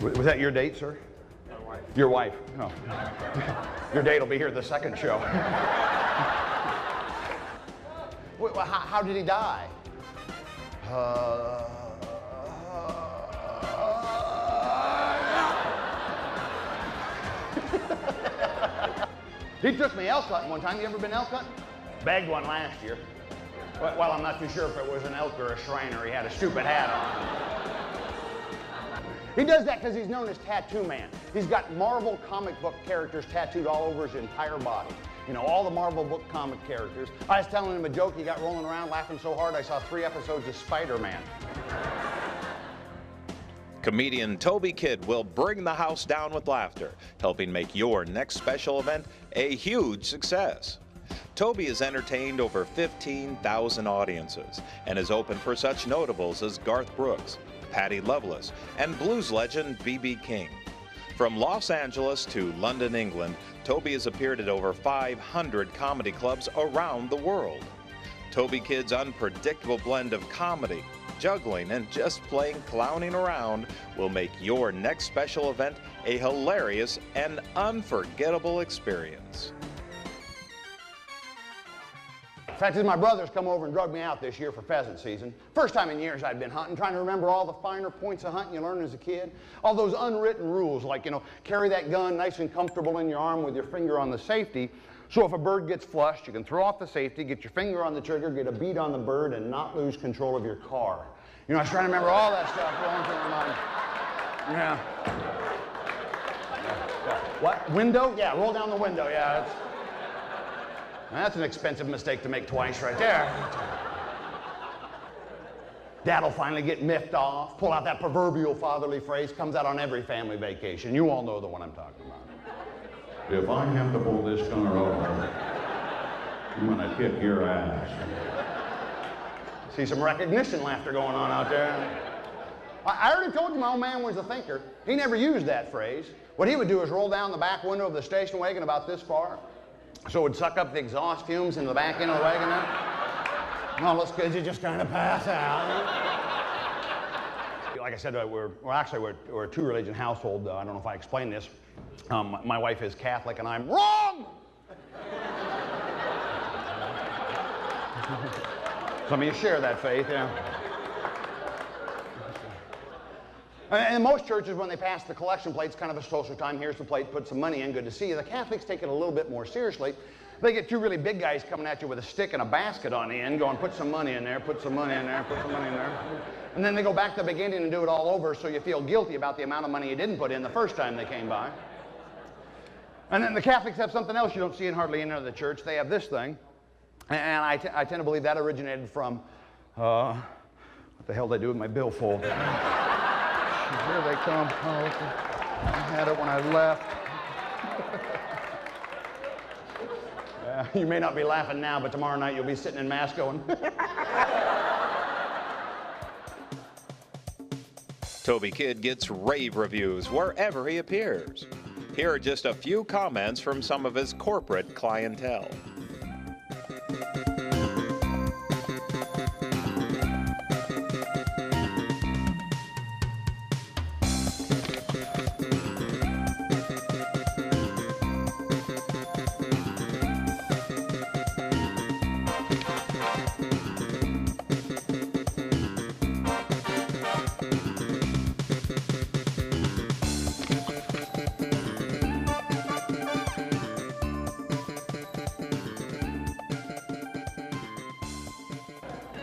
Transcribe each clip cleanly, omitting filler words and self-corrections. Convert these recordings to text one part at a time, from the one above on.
Was that your date, sir? My wife. Your wife. Oh. Your date will be here the second show. Wait, how did he die? He took me elk hunting one time. You ever been elk hunting? Bagged one last year. Well, I'm not too sure if it was an elk or a Shriner. He had a stupid hat on. He does that because he's known as Tattoo Man. He's got Marvel comic book characters tattooed all over his entire body. You know, all the Marvel book comic characters. I was telling him a joke. He got rolling around laughing so hard I saw 3 episodes of Spider-Man. Comedian Toby Kid will bring the house down with laughter, helping make your next special event a huge success. Toby has entertained over 15,000 audiences and is open for such notables as Garth Brooks, Patti Loveless, and blues legend B.B. King. From Los Angeles to London, England, Toby has appeared at over 500 comedy clubs around the world. Toby Kid's unpredictable blend of comedy, juggling, and just plain clowning around will make your next special event a hilarious and unforgettable experience. The fact is, my brothers come over and drug me out this year for pheasant season. First time in years I'd been hunting, trying to remember all the finer points of hunting you learned as a kid. All those unwritten rules, like, you know, carry that gun nice and comfortable in your arm with your finger on the safety. So if a bird gets flushed, you can throw off the safety, get your finger on the trigger, get a bead on the bird, and not lose control of your car. You know, I was trying to remember all that stuff rolling through my mind. Yeah. What? Window? Yeah, roll down the window. Yeah, that's an expensive mistake to make twice right there. Dad'll finally get miffed off, pull out that proverbial fatherly phrase, comes out on every family vacation. You all know the one I'm talking about. If I have to pull this car over, I'm gonna kick your ass. See some recognition laughter going on out there. I already told you my old man was a thinker. He never used that phrase. What he would do is roll down the back window of the station wagon about this far, so it would suck up the exhaust fumes in the back end of the wagon there. All those kids, you just kind of pass out. Like I said, we're a two-religion household. I don't know if I explained this. My wife is Catholic and I'm wrong! Some of you share that faith, yeah. And in most churches, when they pass the collection plate, it's kind of a social time. Here's the plate, put some money in, good to see you. The Catholics take it a little bit more seriously. They get 2 really big guys coming at you with a stick and a basket on the end, going, put some money in there, put some money in there, put some money in there. And then they go back to the beginning and do it all over, so you feel guilty about the amount of money you didn't put in the first time they came by. And then the Catholics have something else you don't see in hardly any other church. They have this thing. And I tend to believe that originated from, what the hell did I do with my billfold? Here they come. Oh, okay. I had it when I left. Yeah, you may not be laughing now, but tomorrow night you'll be sitting in mass going. Toby Kid gets rave reviews wherever he appears. Here are just a few comments from some of his corporate clientele.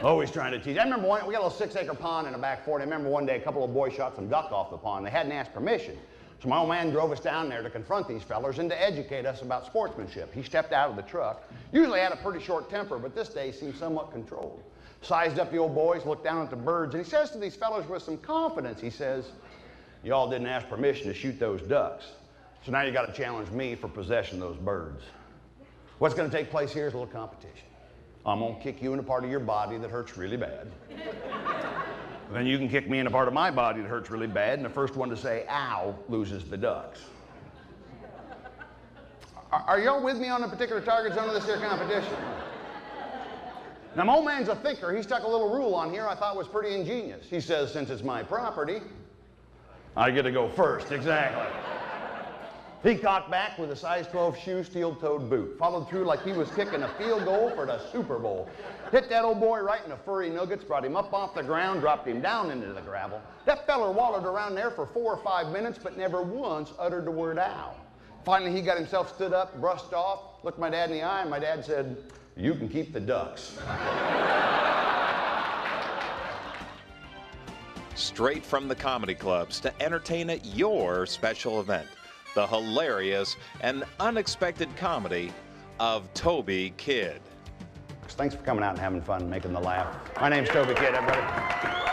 Always trying to teach. I remember we got a little 6-acre pond in the back fort. I remember one day a couple of boys shot some duck off the pond. They hadn't asked permission. So my old man drove us down there to confront these fellers and to educate us about sportsmanship. He stepped out of the truck. Usually had a pretty short temper, but this day seemed somewhat controlled. Sized up the old boys, looked down at the birds, and he says to these fellers with some confidence, he says, "Y'all didn't ask permission to shoot those ducks. So now you got to challenge me for possession of those birds. What's going to take place here is a little competition. I'm going to kick you in a part of your body that hurts really bad. Then you can kick me in a part of my body that hurts really bad, and the first one to say, ow, loses the ducks." Are y'all with me on the particular target zone of this here competition? Now, my old man's a thinker. He stuck a little rule on here I thought was pretty ingenious. He says, since it's my property, I get to go first, exactly. He caught back with a size 12 shoe, steel-toed boot. Followed through like he was kicking a field goal for the Super Bowl. Hit that old boy right in the furry nuggets, brought him up off the ground, dropped him down into the gravel. That feller wallowed around there for 4 or 5 minutes, but never once uttered the word ow. Finally, he got himself stood up, brushed off, looked my dad in the eye, and my dad said, "You can keep the ducks." Straight from the comedy clubs to entertain at your special event. The hilarious and unexpected comedy of Toby Kid. Thanks for coming out and having fun, making the laugh. My name's Toby Kid, everybody.